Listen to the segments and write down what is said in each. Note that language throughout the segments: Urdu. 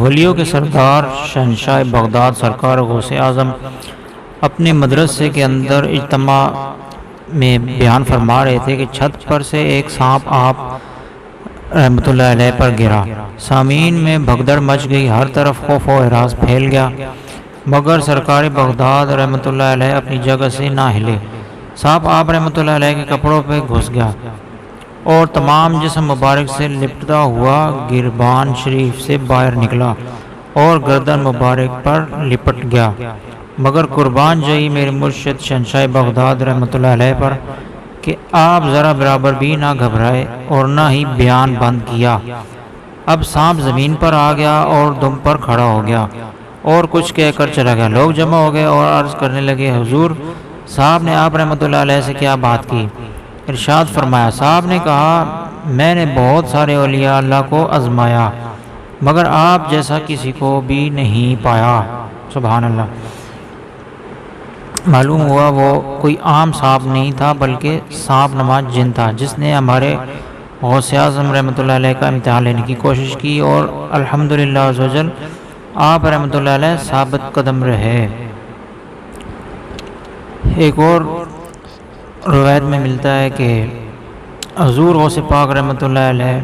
ولیوں کے سردار شہنشاہ بغداد سرکار غوث اعظم اپنے مدرسے کے اندر اجتماع میں بیان فرما رہے تھے کہ چھت پر سے ایک سانپ آپ رحمۃ اللہ علیہ پر گرا۔ سامعین میں بھگدڑ مچ گئی، ہر طرف خوف و ہراس پھیل گیا، مگر سرکار بغداد رحمۃ اللہ علیہ اپنی جگہ سے نہ ہلے۔ سانپ آپ رحمۃ اللہ علیہ کے کپڑوں پہ گھس گیا اور تمام جسم مبارک سے لپٹتا ہوا گربان شریف سے باہر نکلا اور گردن مبارک پر لپٹ گیا، مگر قربان جائی میرے مرشد شہنشاہ بغداد رحمۃ اللہ علیہ پر کہ آپ ذرا برابر بھی نہ گھبرائے اور نہ ہی بیان بند کیا۔ اب سانپ زمین پر آ گیا اور دم پر کھڑا ہو گیا اور کچھ کہہ کر چلا گیا۔ لوگ جمع ہو گئے اور عرض کرنے لگے، حضور صاحب نے آپ رحمۃ اللہ علیہ سے کیا بات کی؟ ارشاد فرمایا، صاحب نے کہا، میں نے بہت سارے اولیاء اللہ کو آزمایا مگر آپ جیسا کسی کو بھی نہیں پایا۔ سبحان اللہ۔ معلوم ہوا وہ کوئی عام سانپ نہیں تھا بلکہ سانپ نما جن تھا، جس نے ہمارے غوث اعظم رحمۃ اللہ علیہ کا امتحان لینے کی کوشش کی اور الحمدللہ عز و جل آپ رحمۃ اللہ علیہ ثابت قدم رہے۔ ایک اور روایت میں ملتا ہے کہ حضور غوث پاک رحمۃ اللہ علیہ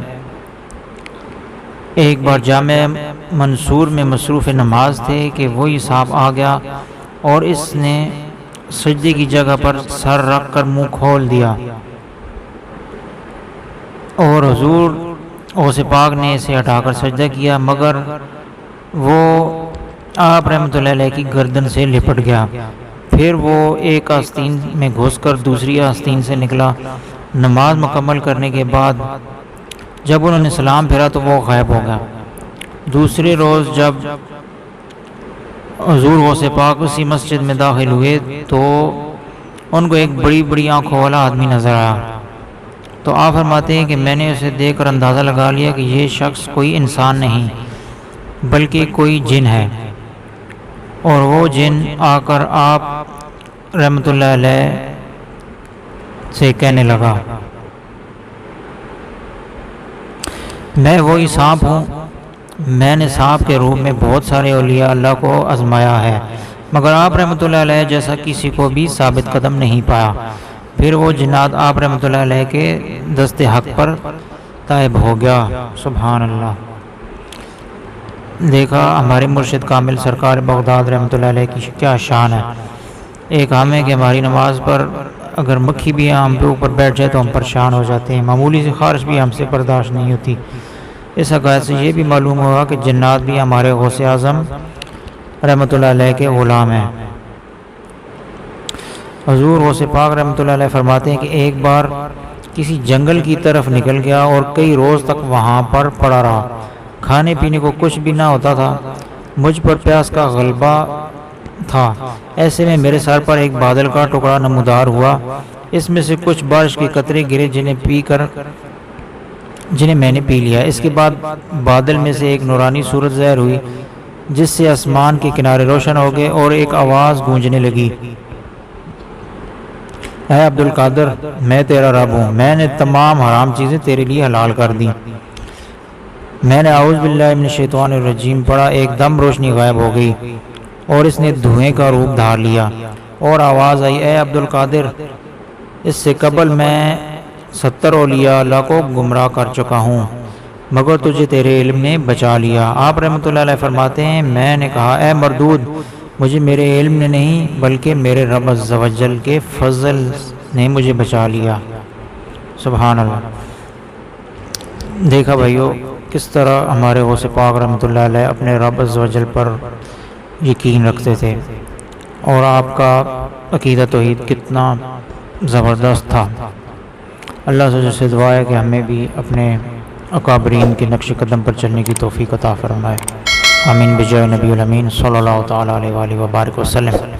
ایک بار جامع منصور میں مصروف نماز تھے کہ وہی سانپ آ گیا اور اس نے سجدے کی جگہ پر سر رکھ کر منہ کھول دیا اور حضور غوث پاک نے اسے ہٹا کر سجدہ کیا، مگر وہ آپ رحمۃ اللہ علیہ کی گردن سے لپٹ گیا۔ پھر وہ ایک آستین میں گھس کر دوسری آستین سے نکلا۔ نماز مکمل کرنے کے بعد جب انہوں نے سلام پھیرا تو وہ غائب ہو گیا۔ دوسرے روز جب حضور غوث پاک اسی مسجد میں داخل ہوئے تو ان کو ایک بڑی بڑی آنکھوں والا آدمی نظر آیا، تو آپ فرماتے ہیں کہ میں نے اسے دیکھ کر اندازہ لگا لیا کہ یہ شخص کوئی انسان نہیں بلکہ کوئی جن ہے، اور وہ جن آ کر آپ رحمۃ اللہ علیہ سے کہنے لگا، میں وہی سانپ ہوں، میں نے سانپ کے روپ میں بہت سارے اولیاء اللہ کو آزمایا ہے مگر آپ رحمۃ اللہ علیہ جیسا کسی کو بھی ثابت قدم نہیں پایا۔ پھر وہ جنات آپ رحمۃ اللہ علیہ کے دست حق پر طائب ہو گیا۔ سبحان اللہ۔ دیکھا ہمارے مرشد کامل سرکار بغداد رحمۃ اللہ علیہ کی کیا شان ہے۔ ایک ہم ہے کہ ہماری نماز پر اگر مکھی بھی ہم پہ اوپر بیٹھ جائے تو ہم پریشان ہو جاتے ہیں، معمولی سی خارش بھی ہم سے برداشت نہیں ہوتی۔ اس حقیقت سے یہ بھی معلوم ہوا کہ جنات بھی ہمارے غوث اعظم رحمۃ اللہ علیہ کے غلام ہیں۔ حضور غوث پاک رحمۃ اللہ علیہ فرماتے ہیں کہ ایک بار کسی جنگل کی طرف نکل گیا اور کئی روز تک وہاں پر پڑا رہا، کھانے پینے کو کچھ بھی نہ ہوتا تھا، مجھ پر پیاس کا غلبہ تھا۔ ایسے میں میرے سر پر ایک بادل کا ٹکڑا نمودار ہوا، اس میں سے کچھ بارش کے قطرے گرے جنہیں میں نے پی لیا۔ اس کے بعد بادل میں سے ایک نورانی صورت ظاہر ہوئی جس سے آسمان کے کنارے روشن ہو گئے اور ایک آواز گونجنے لگی، اے عبد القادر، میں تیرا رب ہوں، میں نے تمام حرام چیزیں تیرے لیے حلال کر دیں۔ میں نے اعوذ باللہ من الشیطان الرجیم پڑھا، ایک دم روشنی غائب ہو گئی اور اس نے دھوئیں کا روپ دھار لیا اور آواز آئی، اے عبد القادر، اس سے قبل میں 70 اولیاء اللہ کو گمراہ کر چکا ہوں مگر تجھے تیرے علم نے بچا لیا۔ آپ رحمۃ اللہ علیہ فرماتے ہیں، میں نے کہا، اے مردود، مجھے میرے علم نے نہیں بلکہ میرے رب عز و جل کے فضل نے مجھے بچا لیا۔ سبحان اللہ۔ دیکھا بھائیو کس طرح ہمارے غوث پاک رحمۃ اللہ علیہ اپنے رب عز و جل پر یقین رکھتے تھے اور آپ کا عقیدہ توحید کتنا زبردست تھا۔ اللہ سے دعا ہے کہ ہمیں بھی اپنے اکابرین کے نقش قدم پر چلنے کی توفیق عطا فرمائے۔ آمین بجائے نبی الامین صلی اللہ تعالیٰ علیہ وآلہ وبارک وسلم۔